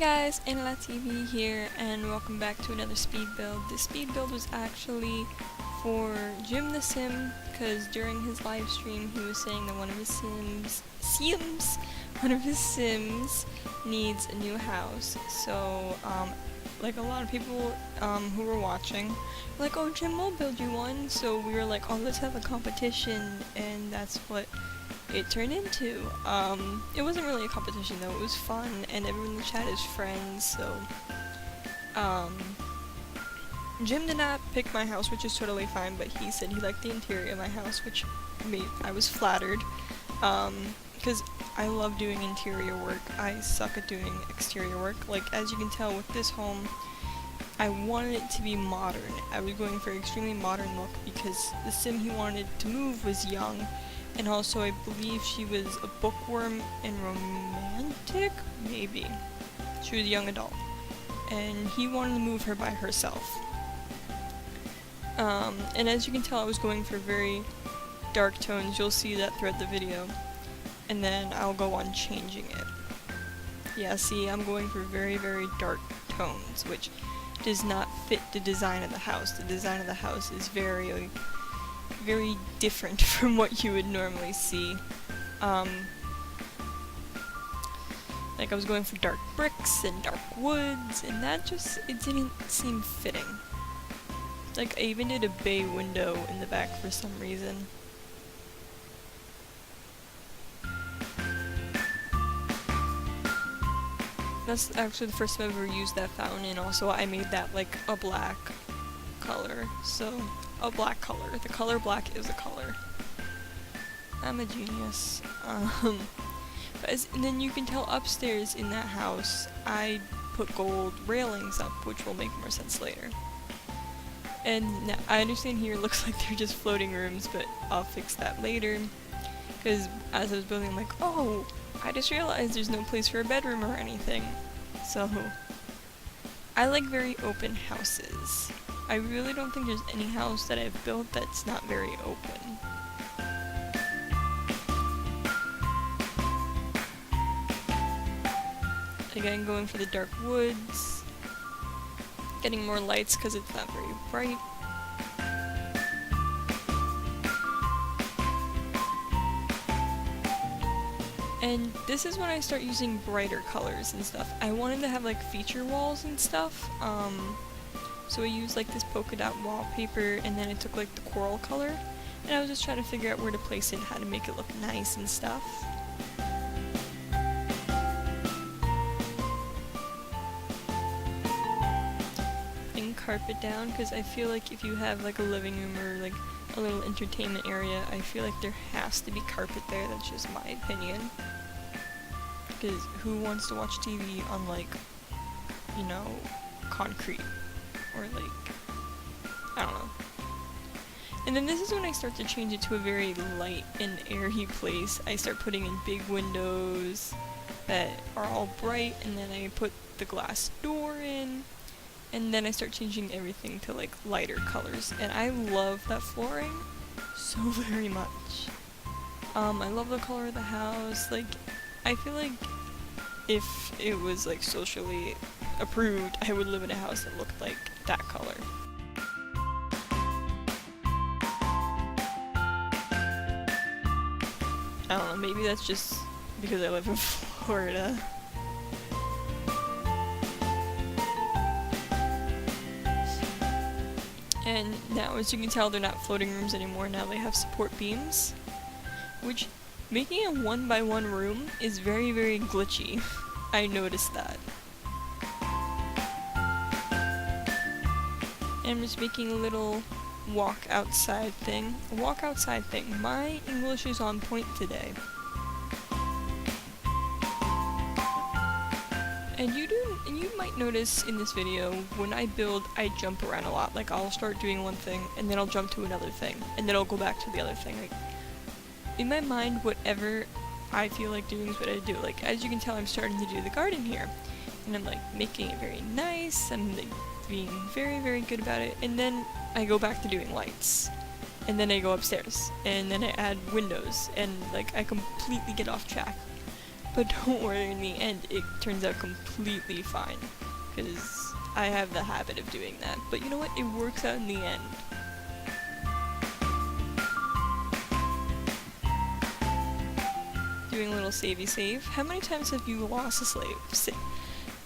guys, AnnaSimTV here, and welcome back to another speed build. This speed build was actually for Jim the Sim, because during his live stream he was saying that one of his Sims needs a new house. So, like a lot of people who were watching were like, oh, Jim will build you one. So we were like, oh, let's have a competition, and that's what it turned into. It wasn't really a competition though, it was fun, and everyone in the chat is friends, so, Jim did not pick my house, which is totally fine, but he said he liked the interior of my house, which I was flattered, because I love doing interior work. I suck at doing exterior work. Like, as you can tell with this home, I wanted it to be modern. I was going for an extremely modern look, because the Sim he wanted to move was young, and also I believe she was a bookworm and romantic? Maybe. She was a young adult. And he wanted to move her by herself. And as you can tell, I was going for very dark tones. You'll see that throughout the video. And then I'll go on changing it. Yeah, see, I'm going for very, very dark tones, which does not fit the design of the house. The design of the house is very different from what you would normally see. Like I was going for dark bricks and dark woods, and that just, it didn't seem fitting. Like I even did a bay window in the back for some reason. That's actually the first time I've ever used that fountain, and also I made that like a black color, so a black color. The color black is a color. I'm a genius. And then you can tell upstairs in that house I put gold railings up, which will make more sense later. And now, I understand here it looks like they're just floating rooms, but I'll fix that later. Because as I was building, I'm like, oh, I just realized there's no place for a bedroom or anything. So, I like very open houses. I really don't think there's any house that I've built that's not very open. Again, going for the dark woods. Getting more lights because it's not very bright. And this is when I start using brighter colors and stuff. I wanted to have like feature walls and stuff. So I used like this polka dot wallpaper, and then I took like the coral color, and I was just trying to figure out where to place it, how to make it look nice and stuff. And carpet down, because I feel like if you have like a living room or like a little entertainment area, I feel like there has to be carpet there. That's just my opinion. Because who wants to watch TV on like, you know, concrete? Or like, I don't know. And then this is when I start to change it to a very light and airy place. I start putting in big windows that are all bright, and then I put the glass door in, and then I start changing everything to like lighter colors. And I love that flooring so very much. I love the color of the house. Like, I feel like if it was like socially approved, I would live in a house that looked like that color. I don't know, maybe that's just because I live in Florida. And now, as you can tell, they're not floating rooms anymore. Now they have support beams, which, making a 1x1 room is very, very glitchy. I noticed that. And I'm just making a little walk outside thing. My English is on point today. And you might notice in this video, when I build, I jump around a lot. Like, I'll start doing one thing, and then I'll jump to another thing, and then I'll go back to the other thing. Like, in my mind, whatever I feel like doing is what I do. Like, as you can tell, I'm starting to do the garden here. And I'm, like, making it very nice, I'm, like, being very, very good about it. And then I go back to doing lights. And then I go upstairs. And then I add windows. And, like, I completely get off track. But don't worry, in the end it turns out completely fine, because I have the habit of doing that. But you know what? It works out in the end. Doing a little savey save. How many times have you lost a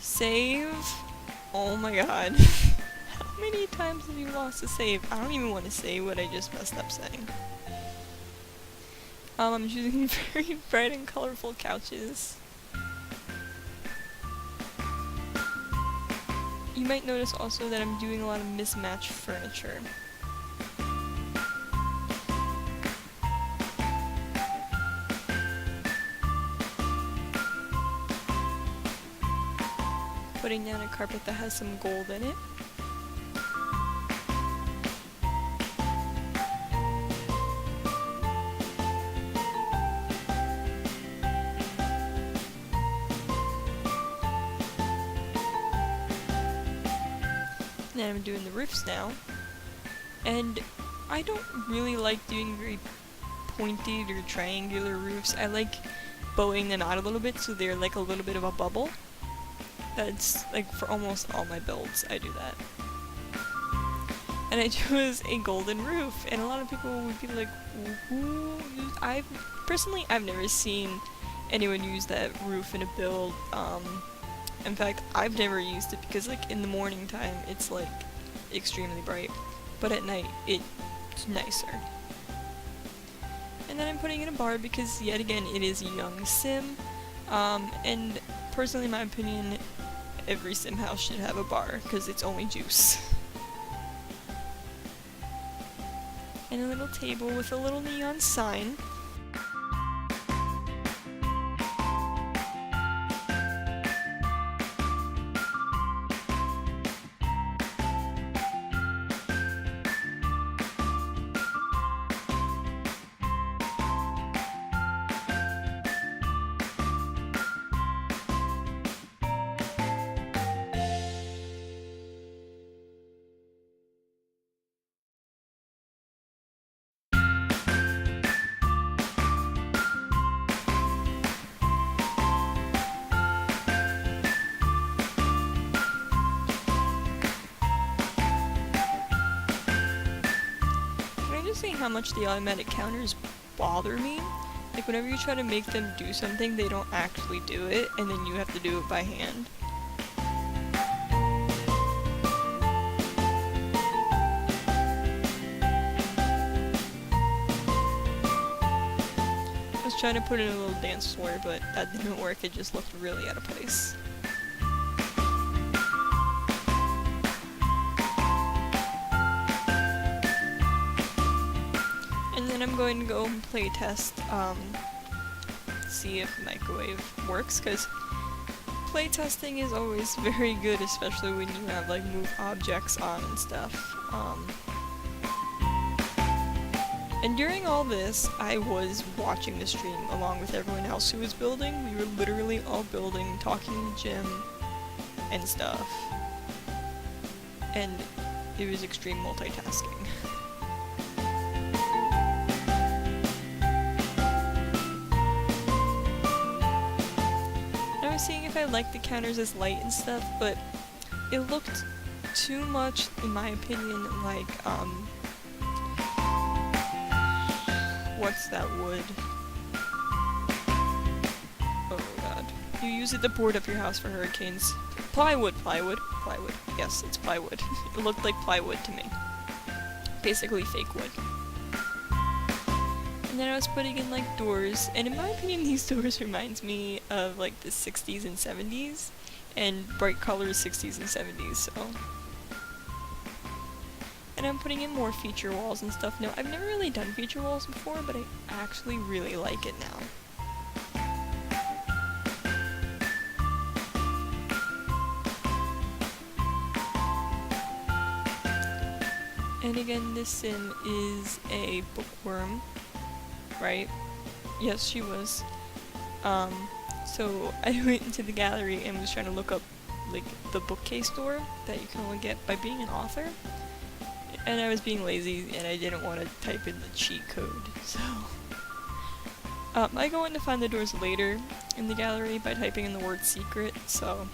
save? Oh my god. How many times have you lost a save? I don't even want to say what I just messed up saying. I'm choosing very bright and colorful couches. You might notice also that I'm doing a lot of mismatched furniture. Putting down a carpet that has some gold in it. And I'm doing the roofs now. And I don't really like doing very pointed or triangular roofs. I like bowing them out a little bit so they're like a little bit of a bubble. That's like for almost all my builds, I do that. And I chose a golden roof, and a lot of people would be like, "Who?" I've never seen anyone use that roof in a build. In fact, I've never used it because like in the morning time it's like extremely bright, but at night it's nicer. And then I'm putting in a bar because yet again it is a young sim, and personally in my opinion every sim house should have a bar because it's only juice. And a little table with a little neon sign. How much the automatic counters bother me. Like whenever you try to make them do something, they don't actually do it, and then you have to do it by hand. I was trying to put in a little dance floor, but that didn't work. It just looked really out of place. I'm going to go and play test, see if the microwave works, because play testing is always very good, especially when you have like move objects on and stuff. And during all this, I was watching the stream along with everyone else who was building. We were literally all building, talking to Jim and stuff. And it was extreme multitasking. I was seeing if I liked the counters as light and stuff, but it looked too much, in my opinion, like, what's that wood? Oh god. You use it to board up your house for hurricanes. Plywood. Yes, it's plywood. It looked like plywood to me. Basically fake wood. And then I was putting in like doors, and in my opinion these doors reminds me of like the 60s and 70s, and bright colors 60s and 70s, so. And I'm putting in more feature walls and stuff now. I've never really done feature walls before, but I actually really like it now. And again, this sim is a bookworm, right? Yes, she was. So I went into the gallery and was trying to look up like the bookcase door that you can only get by being an author. And I was being lazy and I didn't want to type in the cheat code, so I go in to find the doors later, in the gallery by typing in the word secret, so.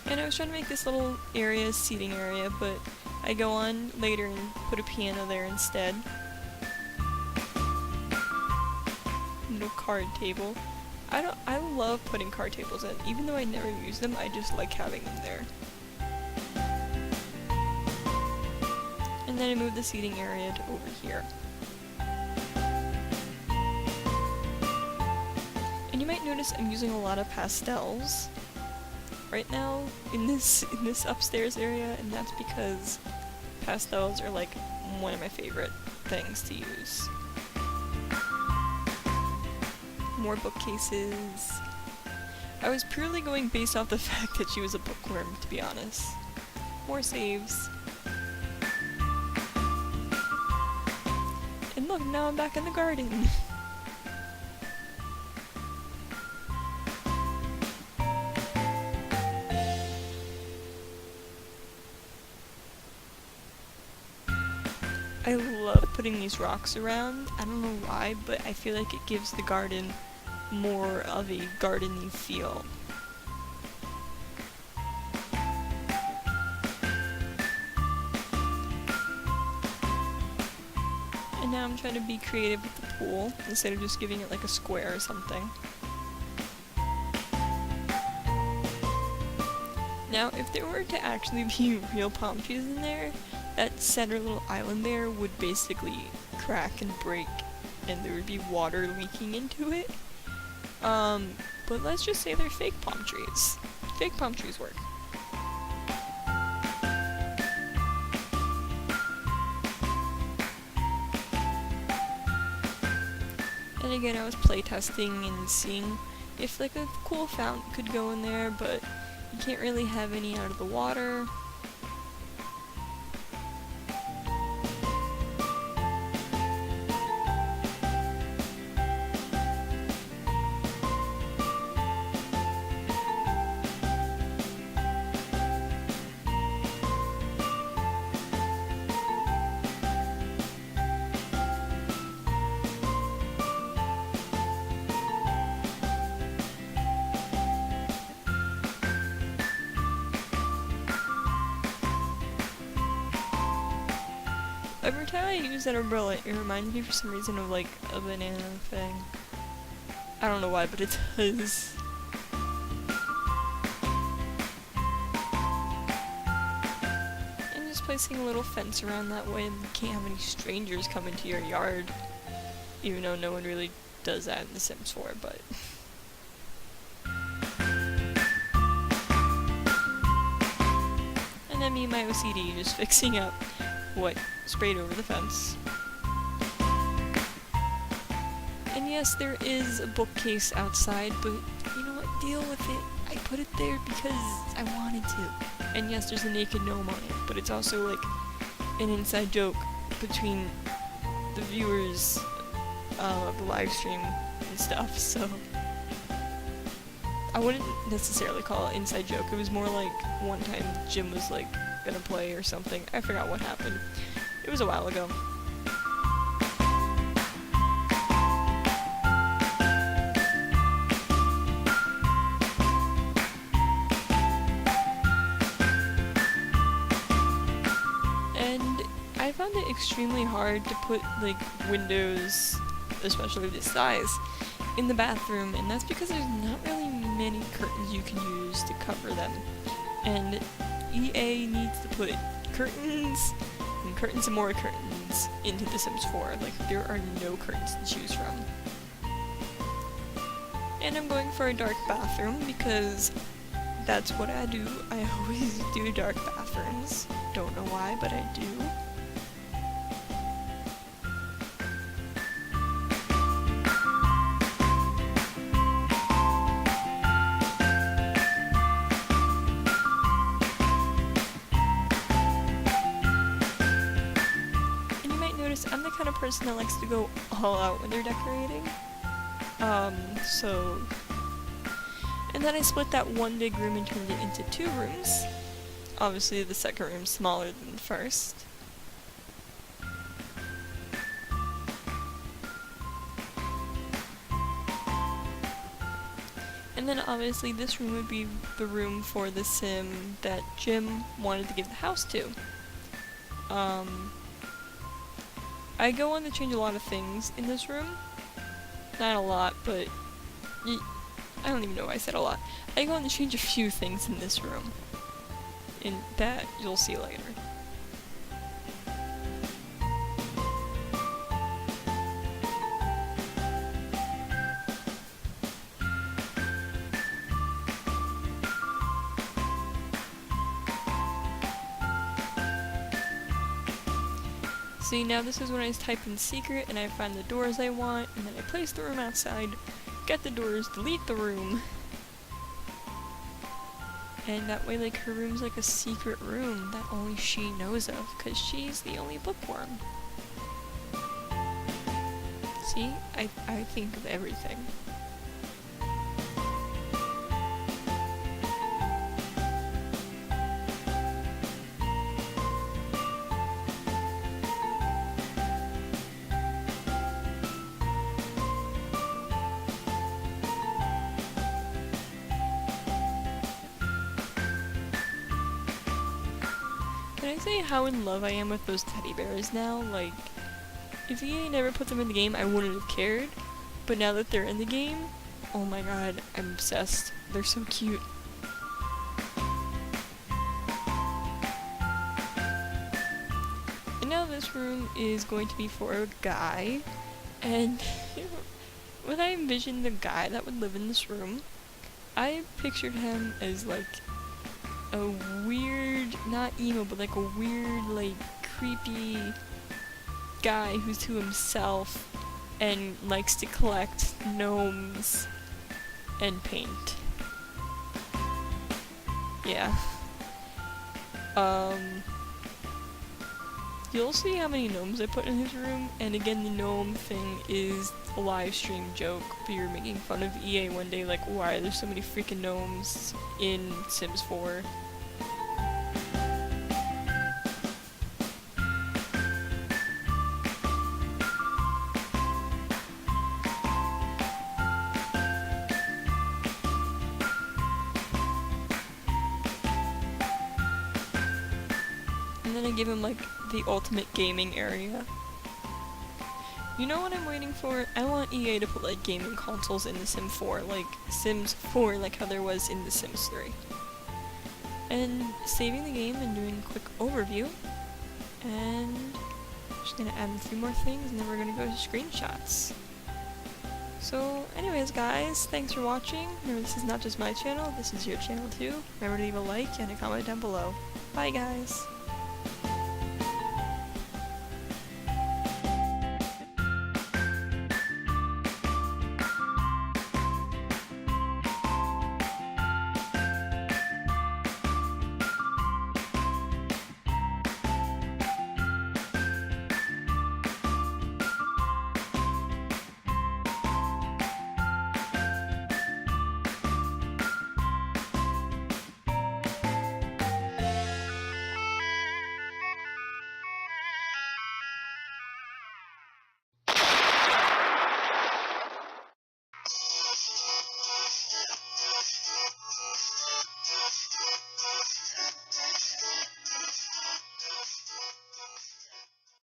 And I was trying to make this little area a seating area, but I go on later and put a piano there instead. No card table. I love putting card tables in. Even though I never use them, I just like having them there. And then I moved the seating area to over here. And you might notice I'm using a lot of pastels right now in this upstairs area, and that's because pastels are like one of my favorite things to use. More bookcases. I was purely going based off the fact that she was a bookworm, to be honest. More saves. And look, now I'm back in the garden. I love putting these rocks around. I don't know why, but I feel like it gives the garden more of a garden-y feel. And now I'm trying to be creative with the pool, instead of just giving it like a square or something. Now, if there were to actually be real palm trees in there, that center little island there would basically crack and break, and there would be water leaking into it. But let's just say they're fake palm trees. Fake palm trees work. And again, I was playtesting and seeing if like a cool fountain could go in there, but you can't really have any out of the water. Every time I use that umbrella, it reminds me for some reason of like a banana thing. I don't know why, but it does. And just placing a little fence around that way, and you can't have any strangers come into your yard. Even though no one really does that in The Sims 4, but. And then me and my OCD just fixing up what sprayed over the fence. And yes, there is a bookcase outside, but you know what, deal with it. I put it there because I wanted to. And yes, there's a naked gnome on it, but it's also like an inside joke between the viewers of the live stream and stuff, so I wouldn't necessarily call it inside joke. It was more like one time Jim was like gonna play or something. I forgot what happened. It was a while ago. And I found it extremely hard to put like windows, especially this size, in the bathroom, and that's because there's not really many curtains you can use to cover them. And EA needs to put curtains and curtains and more curtains into The Sims 4. Like, there are no curtains to choose from. And I'm going for a dark bathroom because that's what I do. I always do dark bathrooms. Don't know why, but I do. I'm the kind of person that likes to go all out when they're decorating. And then I split that one big room and turned it into 2 rooms. Obviously the second room's smaller than the first. And then obviously this room would be the room for the sim that Jim wanted to give the house to. I go on to change a lot of things in this room. Not a lot, but I don't even know why I said a lot. I go on to change a few things in this room. And that you'll see later. See, now this is when I type in secret and I find the doors I want, and then I place the room outside, get the doors, delete the room. And that way, like, her room's like a secret room that only she knows of, because she's the only bookworm. See? I think of everything. Can I say how in love I am with those teddy bears now? Like, if EA never put them in the game, I wouldn't have cared. But now that they're in the game, oh my god, I'm obsessed. They're so cute. And now this room is going to be for a guy. And when I envisioned the guy that would live in this room, I pictured him as like a weird, not emo, but like a weird, like, creepy guy who's to himself and likes to collect gnomes and paint. Yeah. You'll see how many gnomes I put in his room, and again, the gnome thing is a live stream joke. We were making fun of EA one day, like, why are there so many freaking gnomes in Sims 4? And then I give him, like, the ultimate gaming area. You know what I'm waiting for? I want EA to put, like, gaming consoles in The Sims 4, like Sims 4, like how there was in The Sims 3. And saving the game and doing a quick overview. And just gonna add a few more things, and then we're gonna go to screenshots. So, anyways guys, thanks for watching. Remember, this is not just my channel, this is your channel too. Remember to leave a like and a comment down below. Bye guys!